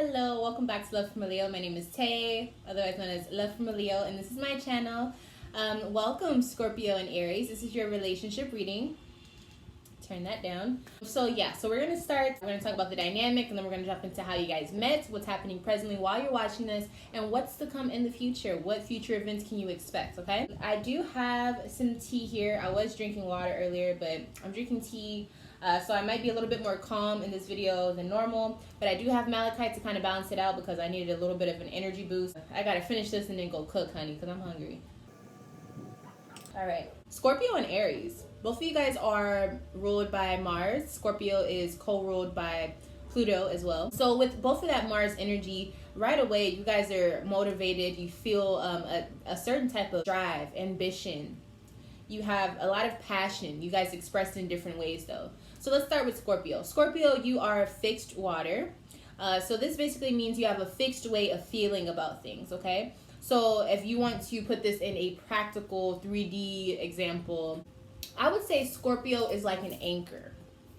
Hello, welcome back to lovefromaleo. My name is Tay, otherwise known as lovefromaleo, and this is my channel. Welcome, Scorpio and Aries. This is your relationship reading. Turn that down. So we're gonna start. We're gonna talk about the dynamic, and then we're gonna jump into how you guys met, what's happening presently while you're watching this, and what's to come in the future. What future events can you expect? Okay. I do have some tea here. I was drinking water earlier, but I'm drinking tea. So I might be a little bit more calm in this video than normal, but I do have malachite to kind of balance it out because I needed a little bit of an energy boost. I gotta finish this and then go cook, honey, because I'm hungry. All right, Scorpio and Aries. Both of you guys are ruled by Mars. Scorpio is co-ruled by Pluto as well. So with both of that Mars energy, right away, you guys are motivated. You feel a certain type of drive, ambition. You have a lot of passion. You guys express it in different ways though. So let's start with Scorpio. Scorpio, you are fixed water. So this basically means you have a fixed way of feeling about things, okay? So if you want to put this in a practical 3D example, I would say Scorpio is like an anchor.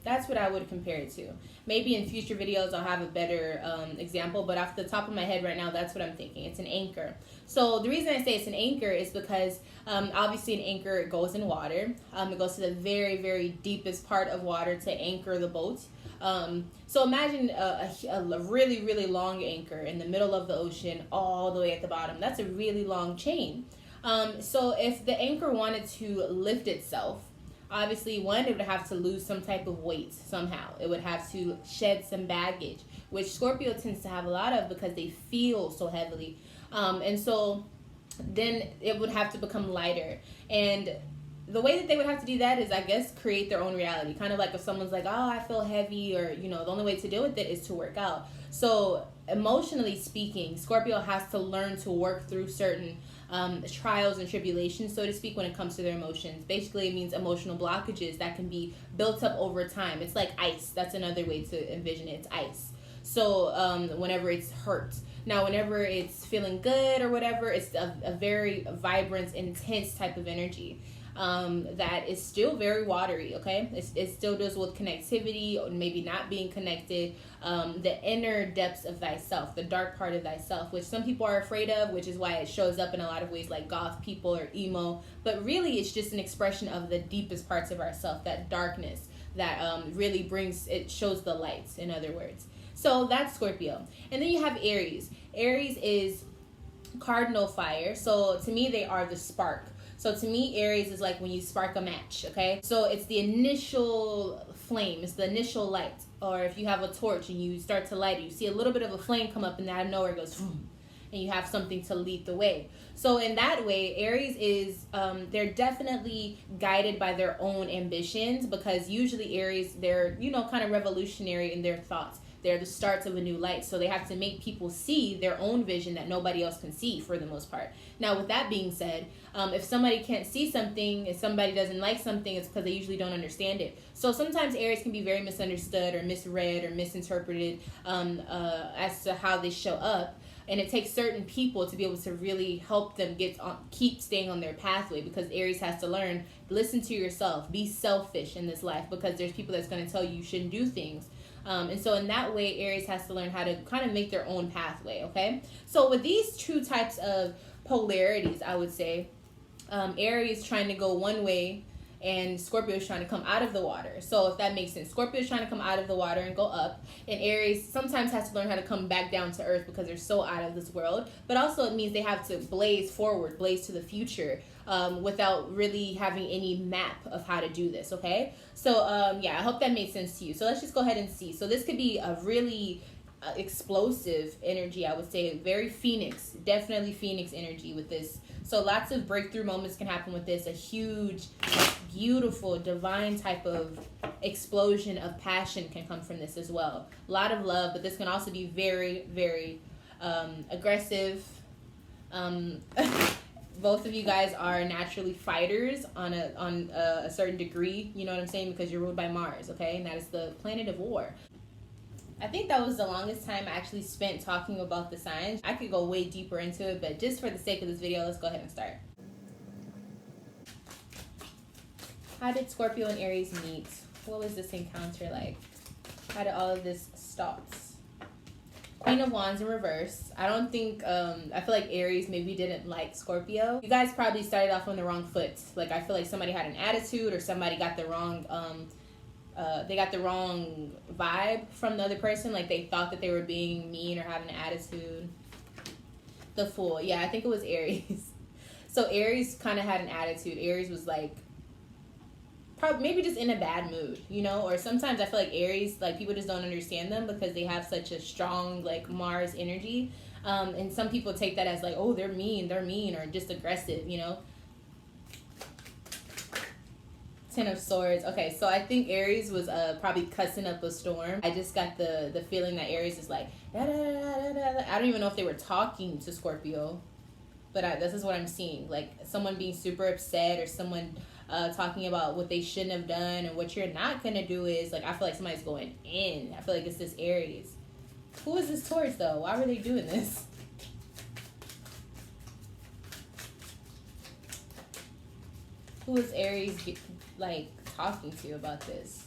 That's what I would compare it to. Maybe in future videos I'll have a better example, but off the top of my head right now, that's what I'm thinking. It's an anchor. So the reason I say it's an anchor is because obviously an anchor goes in water. It goes to the very, very deepest part of water to anchor the boat. So imagine a really, really long anchor in the middle of the ocean all the way at the bottom. That's a really long chain. So if the anchor wanted to lift itself, obviously, one, it would have to lose some type of weight somehow. It would have to shed some baggage, which Scorpio tends to have a lot of because they feel so heavily. And so then it would have to become lighter. And the way that they would have to do that is, I guess, create their own reality. Kind of like if someone's like, oh, I feel heavy, or, you know, the only way to deal with it is to work out. So emotionally speaking, Scorpio has to learn to work through certain trials and tribulations, so to speak, when it comes to their emotions. Basically, it means emotional blockages that can be built up over time. It's like ice. That's another way to envision it. It's ice. So whenever it's hurt. Now, whenever it's feeling good or whatever, it's a very vibrant, intense type of energy that is still very watery, okay? It still deals with connectivity or maybe not being connected, the inner depths of thyself, the dark part of thyself, which some people are afraid of, which is why it shows up in a lot of ways like goth people or emo. But really, it's just an expression of the deepest parts of ourself, that darkness that really shows the light, in other words. So that's Scorpio. And then you have Aries. Aries is cardinal fire. So to me, they are the spark. So to me, Aries is like when you spark a match, okay? So it's the initial flame, it's the initial light. Or if you have a torch and you start to light it, you see a little bit of a flame come up and out of nowhere it goes, and you have something to lead the way. So in that way, Aries is, they're definitely guided by their own ambitions, because usually Aries, they're, you know, kind of revolutionary in their thoughts. They're the starts of a new light. So they have to make people see their own vision that nobody else can see for the most part. Now, with that being said, if somebody can't see something, if somebody doesn't like something, it's because they usually don't understand it. So sometimes Aries can be very misunderstood or misread or misinterpreted as to how they show up. And it takes certain people to be able to really help them keep staying on their pathway, because Aries has to learn, listen to yourself, be selfish in this life, because there's people that's going to tell you shouldn't do things. And so in that way, Aries has to learn how to kind of make their own pathway, okay? So with these two types of polarities, I would say, Aries trying to go one way and Scorpio is trying to come out of the water. So if that makes sense, Scorpio is trying to come out of the water and go up, and Aries sometimes has to learn how to come back down to earth because they're so out of this world. But also it means they have to blaze forward, blaze to the future, without really having any map of how to do this, okay? So I hope that made sense to you. So let's just go ahead and see. So this could be a really explosive energy, I would say. Very Phoenix, definitely Phoenix energy with this. So lots of breakthrough moments can happen with this. A huge, beautiful, divine type of explosion of passion can come from this as well. A lot of love, but this can also be very, very aggressive. Both of you guys are naturally fighters on a certain degree, you know what I'm saying, because you're ruled by Mars, okay? And that is the planet of war. I think that was the longest time I actually spent talking about the signs. I could go way deeper into it, but just for the sake of this video, let's go ahead and start. How did Scorpio and Aries meet? What was this encounter like? How did all of this start? Queen of Wands in reverse. I don't think, I feel like Aries maybe didn't like Scorpio. You guys probably started off on the wrong foot. Like, I feel like somebody had an attitude, or somebody got the wrong, they got the wrong vibe from the other person. Like, they thought that they were being mean or having an attitude. The Fool. Yeah, I think it was Aries. So Aries kind of had an attitude. Aries was like, probably maybe just in a bad mood, you know? Or sometimes I feel like Aries, like, people just don't understand them because they have such a strong, like, Mars energy. And some people take that as like, oh, they're mean, or just aggressive, you know? Ten of Swords. Okay, so I think Aries was probably cussing up a storm. I just got the feeling that Aries is like, da, da, da, da, da. I don't even know if they were talking to Scorpio, but this is what I'm seeing. Like, someone being super upset, or someone talking about what they shouldn't have done, and what you're not going to do is, like, I feel like somebody's going in. I feel like it's this Aries. Who is this towards, though? Why were they doing this? Who is Aries, like, talking to about this?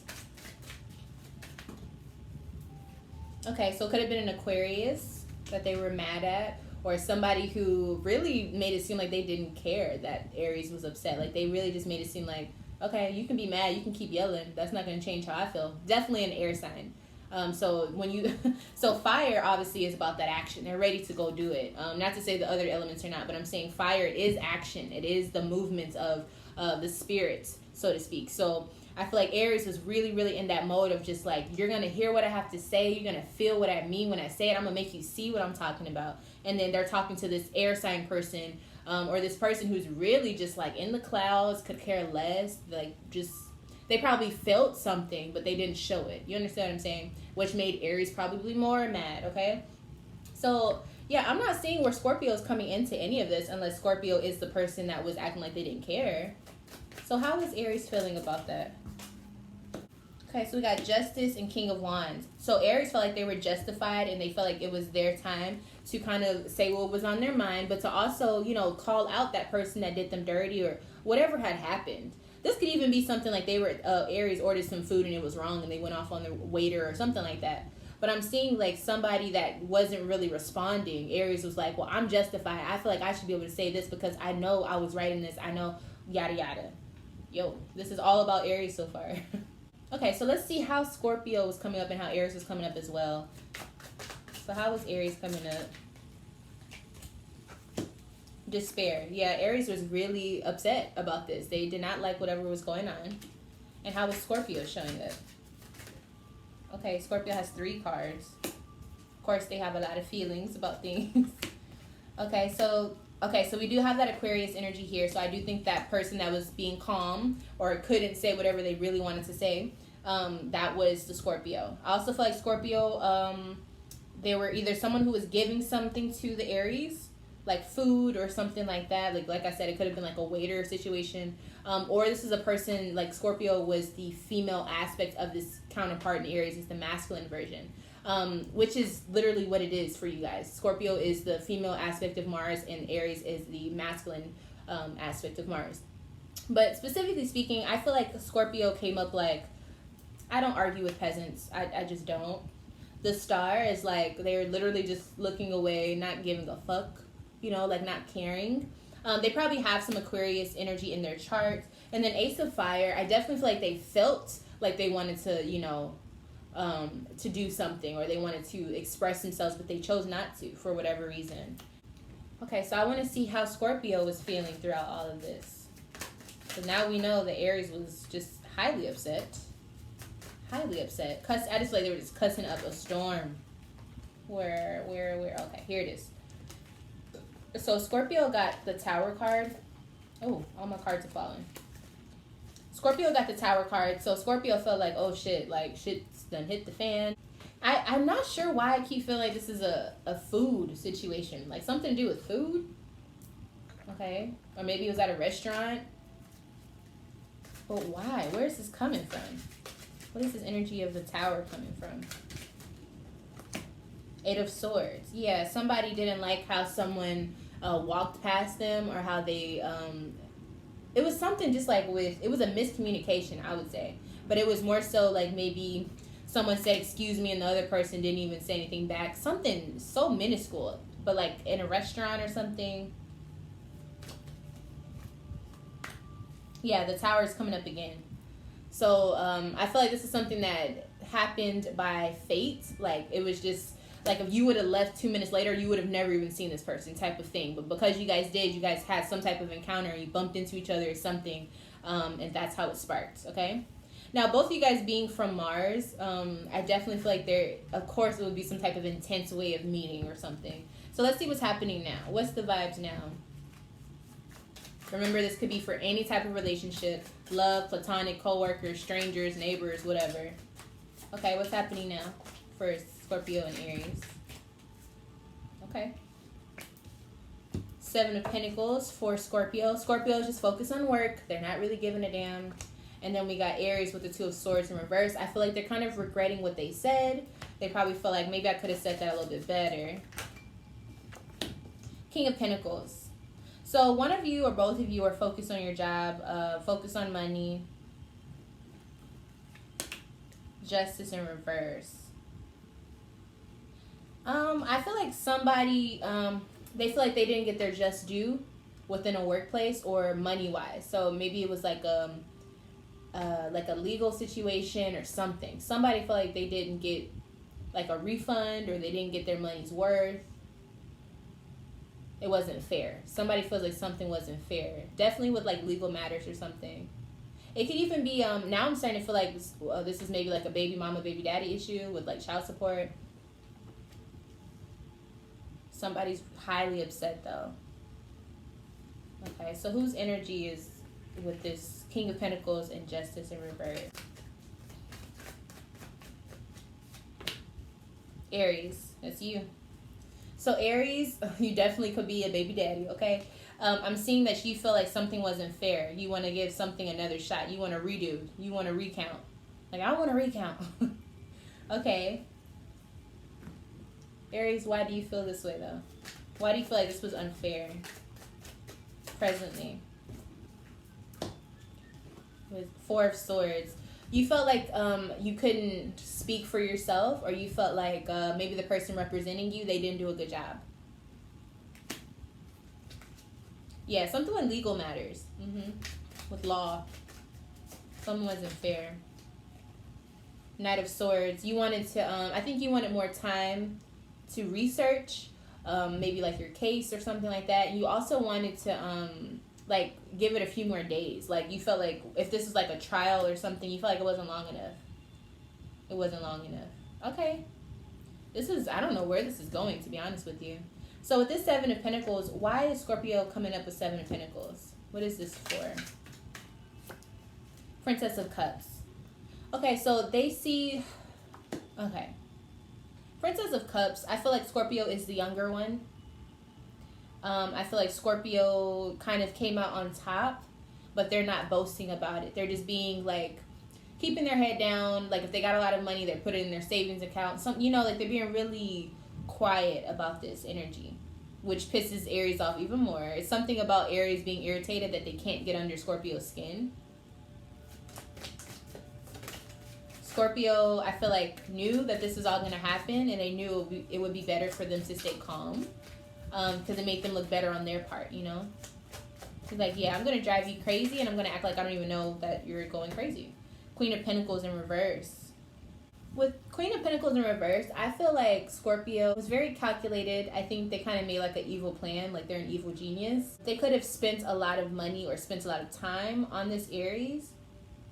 Okay, so it could have been an Aquarius that they were mad at, or somebody who really made it seem like they didn't care that Aries was upset. Like, they really just made it seem like, okay, you can be mad, you can keep yelling. That's not going to change how I feel. Definitely an air sign. So when you, so fire obviously is about that action. They're ready to go do it. Not to say the other elements are not, but I'm saying fire is action. It is the movement of the spirits, so to speak. So I feel like Aries was really, really in that mode of just like, you're going to hear what I have to say. You're going to feel what I mean when I say it. I'm going to make you see what I'm talking about. And then they're talking to this air sign person, or this person who's really just like in the clouds, could care less. Like, just, they probably felt something, but they didn't show it. You understand what I'm saying? Which made Aries probably more mad, okay? So, yeah, I'm not seeing where Scorpio is coming into any of this, unless Scorpio is the person that was acting like they didn't care. So how is Aries feeling about that? Okay, so we got Justice and King of Wands. So Aries felt like they were justified, and they felt like it was their time to kind of say what was on their mind, but to also, you know, call out that person that did them dirty or whatever had happened. This could even be something like they were, Aries ordered some food and it was wrong, and they went off on the waiter or something like that. But I'm seeing like somebody that wasn't really responding. Aries was like, well, I'm justified. I feel like I should be able to say this because I know I was right in this. I know, yada, yada. Yo, this is all about Aries so far. Okay, so let's see how Scorpio was coming up and how Aries was coming up as well. So how was Aries coming up? Despair. Yeah, Aries was really upset about this. They did not like whatever was going on. And how was Scorpio showing up? Okay, Scorpio has 3 cards. Of course, they have a lot of feelings about things. Okay, so we do have that Aquarius energy here. So I do think that person that was being calm or couldn't say whatever they really wanted to say, that was the Scorpio. I also feel like Scorpio, they were either someone who was giving something to the Aries, like food or something like that. Like I said, it could have been like a waiter situation. Or this is a person, like Scorpio was the female aspect of this counterpart in Aries, is the masculine version. Which is literally what it is for you guys. Scorpio is the female aspect of Mars, and Aries is the masculine aspect of Mars. But specifically speaking, I feel like Scorpio came up like, I don't argue with peasants. I just don't. The Star is like, they're literally just looking away, not giving a fuck, you know, like not caring. They probably have some Aquarius energy in their chart. And then Ace of Fire, I definitely feel like they felt like they wanted to, you know, to do something, or they wanted to express themselves, but they chose not to for whatever reason. Okay, so I want to see how Scorpio was feeling throughout all of this. So now we know that Aries was just highly upset. Highly upset. I just feel like they were just cussing up a storm. Where? Okay, here it is. So Scorpio got the Tower card. Oh, all my cards are falling. Scorpio got the Tower card. So Scorpio felt like, oh shit, like shit's done hit the fan. I'm not sure why I keep feeling like this is a food situation. Like something to do with food. Okay. Or maybe it was at a restaurant. But why? Where is this coming from? What is this energy of the Tower coming from? 8 of Swords. Yeah, somebody didn't like how someone walked past them, or how they it was something just like it was a miscommunication, I would say. But it was more so like maybe someone said excuse me and the other person didn't even say anything back. Something so minuscule, but like in a restaurant or something. Yeah, the tower is coming up again. So I feel like this is something that happened by fate. Like it was just like if you would have left 2 minutes later, you would have never even seen this person, type of thing. But because you guys did, you guys had some type of encounter, you bumped into each other or something, and that's how it sparked. Okay. Now, both of you guys being from Mars, I definitely feel like there, of course, it would be some type of intense way of meeting or something. So let's see what's happening now. What's the vibes now? Remember, this could be for any type of relationship. Love, platonic, co-workers, strangers, neighbors, whatever. Okay, what's happening now for Scorpio and Aries? Okay. 7 of Pentacles for Scorpio. Scorpios just focus on work. They're not really giving a damn. And then we got Aries with the 2 of Swords in reverse. I feel like they're kind of regretting what they said. They probably feel like maybe I could have said that a little bit better. King of Pentacles. So one of you or both of you are focused on your job, focused on money. Justice in reverse. I feel like somebody, they feel like they didn't get their just due within a workplace or money-wise. So maybe it was like a legal situation or something. Somebody felt like they didn't get like a refund or they didn't get their money's worth. It wasn't fair. Somebody feels like something wasn't fair. Definitely with like legal matters or something. It could even be, now I'm starting to feel like this is maybe like a baby mama, baby daddy issue with like child support. Somebody's highly upset though. Okay, so whose energy is with this King of Pentacles and Justice in reverse? Aries, that's you. So Aries, you definitely could be a baby daddy, okay? I'm seeing that you feel like something wasn't fair. You want to give something another shot. You want to redo. You want to recount. Like, I want to recount. Okay. Aries, why do you feel this way, though? Why do you feel like this was unfair presently? With 4 of Swords. You felt like you couldn't speak for yourself, or you felt like maybe the person representing you, they didn't do a good job. Yeah, something with legal matters. With law. Something wasn't fair. Knight of Swords. You wanted to, I think you wanted more time to research, maybe like your case or something like that. You also wanted to, like, give it a few more days. Like, you felt like if this is like a trial or something, you felt like it wasn't long enough. It wasn't long enough. Okay. This is, I don't know where this is going, to be honest with you. So with this 7 of Pentacles, why is Scorpio coming up with 7 of Pentacles? What is this for? Princess of Cups. Okay, so they see... Okay. Princess of Cups, I feel like Scorpio is the younger one. I feel like Scorpio kind of came out on top, but they're not boasting about it. They're just being like, keeping their head down. Like if they got a lot of money, they put it in their savings account. Some, you know, like they're being really quiet about this energy, which pisses Aries off even more. It's something about Aries being irritated that they can't get under Scorpio's skin. Scorpio, I feel like, knew that this was all going to happen, and they knew it would be better for them to stay calm, because it made them look better on their part, you know? He's like, yeah, I'm going to drive you crazy, and I'm going to act like I don't even know that you're going crazy. Queen of Pentacles in reverse. With Queen of Pentacles in reverse, I feel like Scorpio was very calculated. I think they kind of made like an evil plan, like they're an evil genius. They could have spent a lot of money or spent a lot of time on this Aries,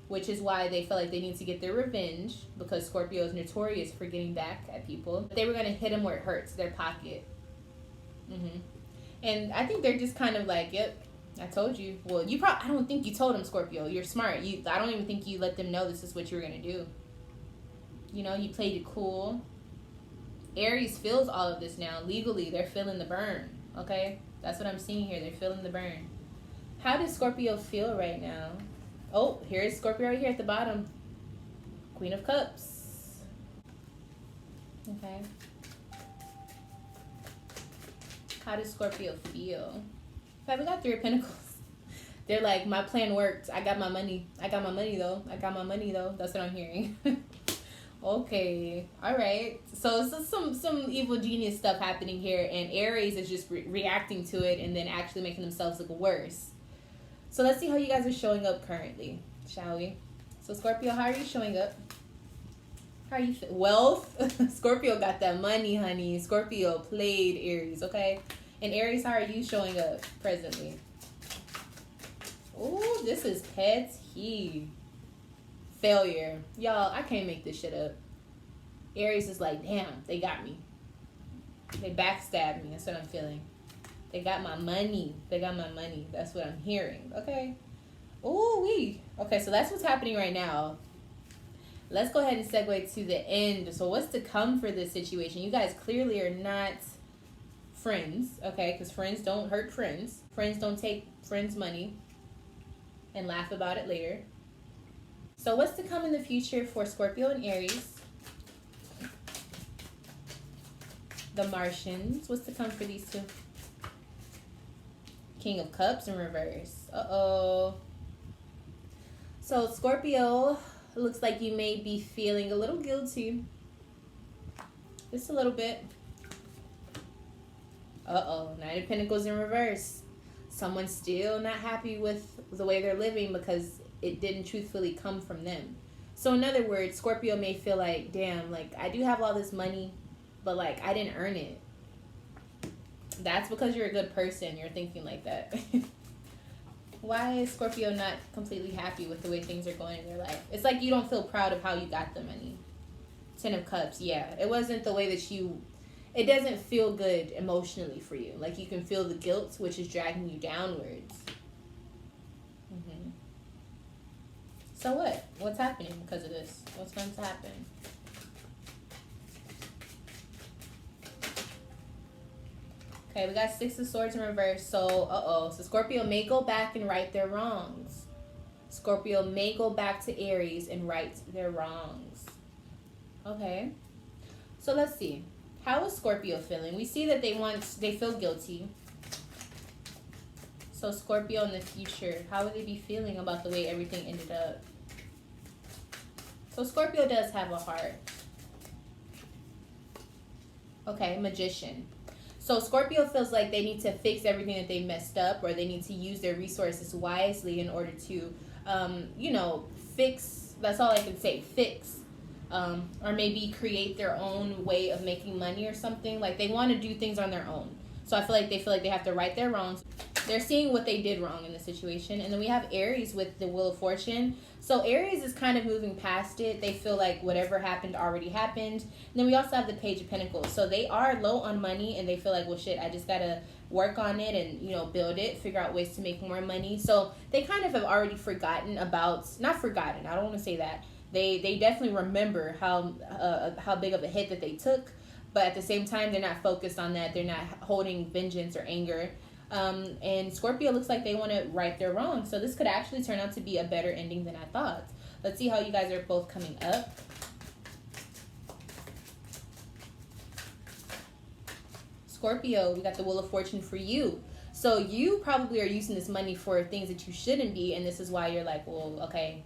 which is why they felt like they need to get their revenge, because Scorpio is notorious for getting back at people. They were going to hit them where it hurts, their pocket. And I think they're just kind of like, yep, I told you. Well, I don't think you told them, Scorpio. You're smart. I don't even think you let them know this is what you were going to do. You know, you played it cool. Aries feels all of this now. Legally, they're feeling the burn. Okay? That's what I'm seeing here. They're feeling the burn. How does Scorpio feel right now? Oh, here's Scorpio right here at the bottom. Queen of Cups. Okay. How does Scorpio feel? Okay, we got 3 of Pentacles. They're like, my plan worked. I got my money. I got my money, though. I got my money, though. That's what I'm hearing. Okay, all right. So some evil genius stuff happening here, and Aries is just reacting to it and then actually making themselves look worse. So let's see how you guys are showing up currently, shall we? So Scorpio, how are you showing up? How are you? Wealth. Scorpio got that money, honey. Scorpio played Aries, okay? And Aries, how are you showing up presently? Oh, this is petty. Failure. Y'all, I can't make this shit up. Aries is like, damn, they got me. They backstabbed me. That's what I'm feeling. They got my money. They got my money. That's what I'm hearing. Okay. Ooh wee. Okay, so that's what's happening right now. Let's go ahead and segue to the end. So what's to come for this situation? You guys clearly are not friends, okay? Because friends don't hurt friends. Friends don't take friends' money and laugh about it later. So what's to come in the future for Scorpio and Aries? The Martians. What's to come for these two? King of Cups in reverse. Uh-oh. So Scorpio, it looks like you may be feeling a little guilty. Just a little bit. Uh-oh. Knight of Pentacles in reverse. Someone's still not happy with the way they're living because it didn't truthfully come from them. So in other words, Scorpio may feel like, damn, like I do have all this money, but like I didn't earn it. That's because you're a good person. You're thinking like that. Why is Scorpio not completely happy with the way things are going in their life? It's like you don't feel proud of how you got the money. Ten of Cups, yeah. It wasn't the way that it doesn't feel good emotionally for you. Like you can feel the guilt, which is dragging you downwards. Mm-hmm. So what? What's happening because of this? What's going to happen? Okay, we got Six of Swords in reverse. So, So Scorpio may go back and right their wrongs. Scorpio may go back to Aries and right their wrongs. Okay. So let's see. How is Scorpio feeling? We see that they feel guilty. So Scorpio in the future, how would they be feeling about the way everything ended up? So Scorpio does have a heart. Okay, Magician. So Scorpio feels like they need to fix everything that they messed up, or they need to use their resources wisely in order to, fix. That's all I can say, fix. Or maybe create their own way of making money or something. Like they want to do things on their own. So I feel like they have to right their wrongs. They're seeing what they did wrong in the situation. And then we have Aries with the Wheel of Fortune. So Aries is kind of moving past it. They feel like whatever happened already happened. And then we also have the Page of Pentacles. So they are low on money and they feel like, well, shit, I just got to work on it and, build it, figure out ways to make more money. So they kind of have already forgotten about, not forgotten, I don't want to say that. They definitely remember how big of a hit that they took. But at the same time, they're not focused on that. They're not holding vengeance or anger. And Scorpio looks like they want to right their wrongs. So this could actually turn out to be a better ending than I thought. Let's see how you guys are both coming up. Scorpio, we got the Wheel of Fortune for you. So you probably are using this money for things that you shouldn't be. And this is why you're like, well, okay,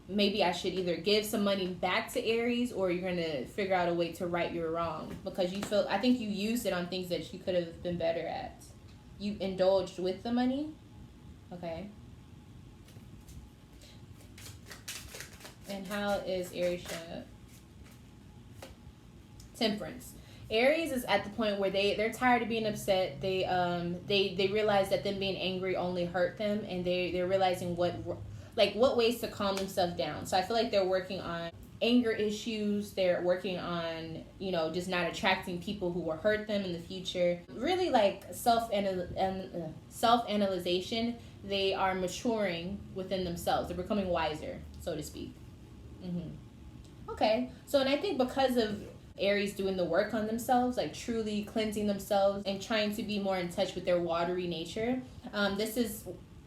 maybe I should either give some money back to Aries, or you're going to figure out a way to right your wrong, because I think you used it on things that you could have been better at. You indulged with the money. Okay. And how is Aries showing up? Temperance. Aries is at the point where they're tired of being upset. They realize that them being angry only hurt them, and they're realizing what ways to calm themselves down. So I feel like they're working on anger issues. They're working on, just not attracting people who will hurt them in the future. Really like self-analyzation. They are maturing within themselves. They're becoming wiser, so to speak. Okay. So, and I think because of Aries doing the work on themselves, like truly cleansing themselves and trying to be more in touch with their watery nature, this is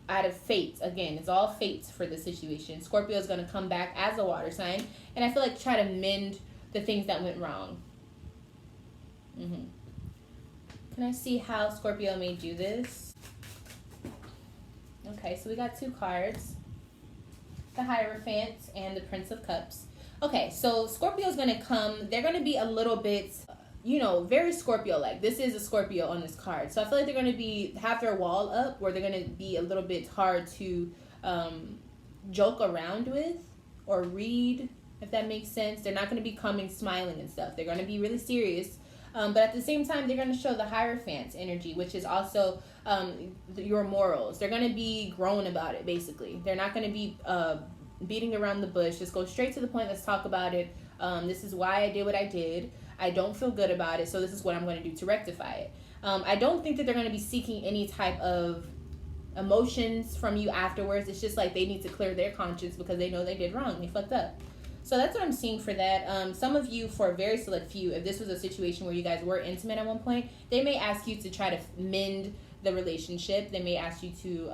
out of fate. Again, it's all fate for the situation. Scorpio is going to come back as a water sign, and I feel like try to mend the things that went wrong. Can I see how Scorpio may do this? Okay, so we got two cards, the Hierophant and the Prince of Cups. Okay, so Scorpio is going to come. They're going to be a little bit, very Scorpio-like. This is a Scorpio on this card. So I feel like they're going to have their wall up, where they're going to be a little bit hard to joke around with or read, if that makes sense. They're not going to be coming smiling and stuff. They're going to be really serious. But at the same time, they're going to show the Hierophant energy, which is also your morals. They're going to be grown about it, basically. They're not going to be beating around the bush. Just go straight to the point. Let's talk about it. This is why I did what I did. I don't feel good about it, so this is what I'm going to do to rectify it. I don't think that they're going to be seeking any type of emotions from you afterwards. It's just like they need to clear their conscience because they know they did wrong. They fucked up. So that's what I'm seeing for that. Some of you, for a very select few, if this was a situation where you guys were intimate at one point, they may ask you to try to mend the relationship. They may ask you to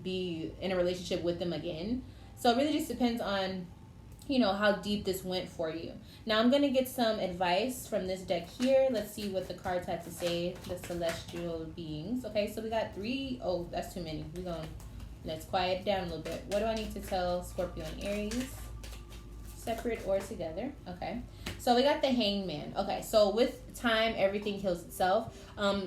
be in a relationship with them again. So it really just depends on, how deep this went for you. Now I'm going to get some advice from this deck here. Let's see what the cards have to say, the celestial beings. Okay, so we got 3. Oh, that's too many. Let's quiet down a little bit. What do I need to tell Scorpio and Aries? Separate or together. Okay, so we got the Hangman. Okay, so with time, everything heals itself.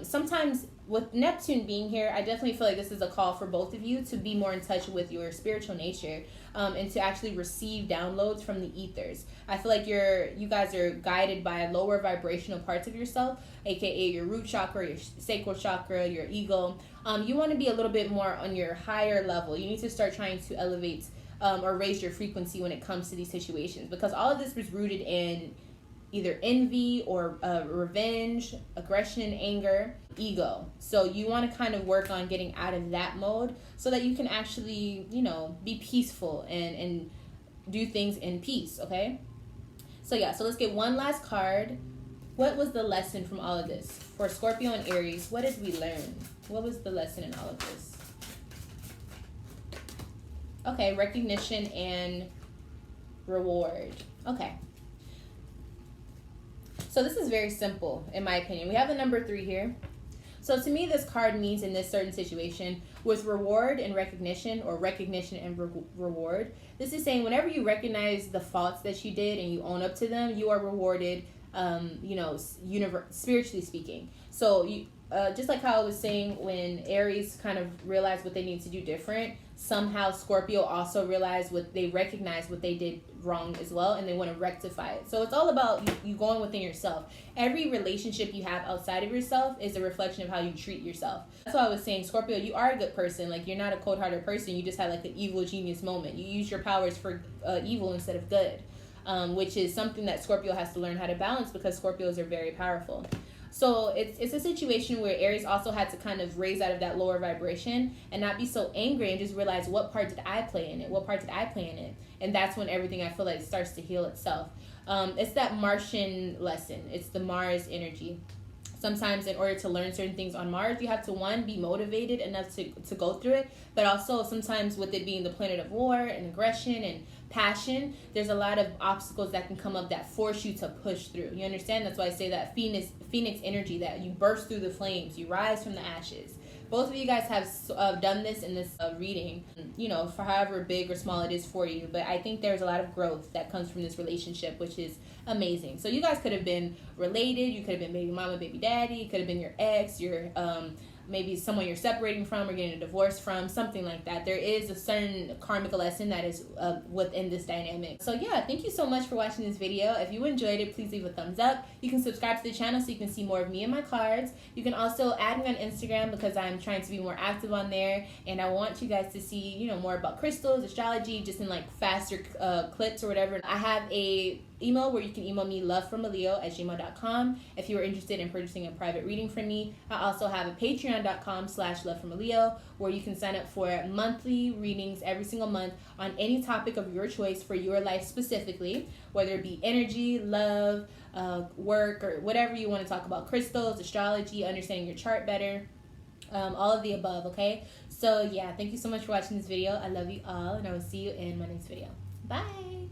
Sometimes with Neptune being here, I definitely feel like this is a call for both of you to be more in touch with your spiritual nature, and to actually receive downloads from the ethers. I feel like you guys are guided by lower vibrational parts of yourself, aka your root chakra, your sacral chakra, your ego. You want to be a little bit more on your higher level. You need to start trying to elevate or raise your frequency when it comes to these situations, because all of this was rooted in either envy or revenge, aggression, anger, ego. So you want to kind of work on getting out of that mode so that you can actually, be peaceful and do things in peace, okay? So yeah, so let's get one last card. What was the lesson from all of this? For Scorpio and Aries, what did we learn? What was the lesson in all of this? Okay, recognition and reward. Okay. So this is very simple, in my opinion. We have the number 3 here. So to me, this card means in this certain situation, with reward and recognition, or recognition and reward, this is saying whenever you recognize the faults that you did and you own up to them, you are rewarded, spiritually speaking. So just like how I was saying, when Aries kind of realized what they need to do different, somehow Scorpio also realized they recognized what they did wrong as well, and they want to rectify it. So it's all about you going within yourself. Every relationship you have outside of yourself is a reflection of how you treat yourself. That's why I was saying, Scorpio, you are a good person. Like, you're not a cold-hearted person. You just had like an evil genius moment. You use your powers for evil instead of good, which is something that Scorpio has to learn how to balance, because Scorpios are very powerful. So it's a situation where Aries also had to kind of raise out of that lower vibration and not be so angry, and just realize, what part did I play in it? What part did I play in it? And that's when everything, I feel like, starts to heal itself. It's that Martian lesson. It's the Mars energy. Sometimes in order to learn certain things on Mars, you have to, one, be motivated enough to go through it, but also sometimes with it being the planet of war and aggression and passion, there's a lot of obstacles that can come up that force you to push through. You understand? That's why I say that Phoenix energy, that you burst through the flames, you rise from the ashes. Both of you guys have done this in this reading, for however big or small it is for you. But I think there's a lot of growth that comes from this relationship, which is amazing. So you guys could have been related. You could have been baby mama, baby daddy. You could have been your ex, your maybe someone you're separating from or getting a divorce from, something like that. There is a certain karmic lesson that is within this dynamic. So yeah, thank you so much for watching this video. If you enjoyed it, please leave a thumbs up. You can subscribe to the channel so you can see more of me and my cards. You can also add me on Instagram, because I'm trying to be more active on there, and I want you guys to see, more about crystals, astrology, just in like faster clips or whatever. I have a email where you can email me, lovefromaleo@gmail.com, if you are interested in purchasing a private reading from me. I also have a patreon.com/lovefromaleo, where you can sign up for monthly readings every single month on any topic of your choice for your life specifically, whether it be energy, love, work, or whatever you want to talk about, crystals, astrology, understanding your chart better, all of the above. Okay, so yeah, thank you so much for watching this video. I love you all, and I will see you in my next video. Bye.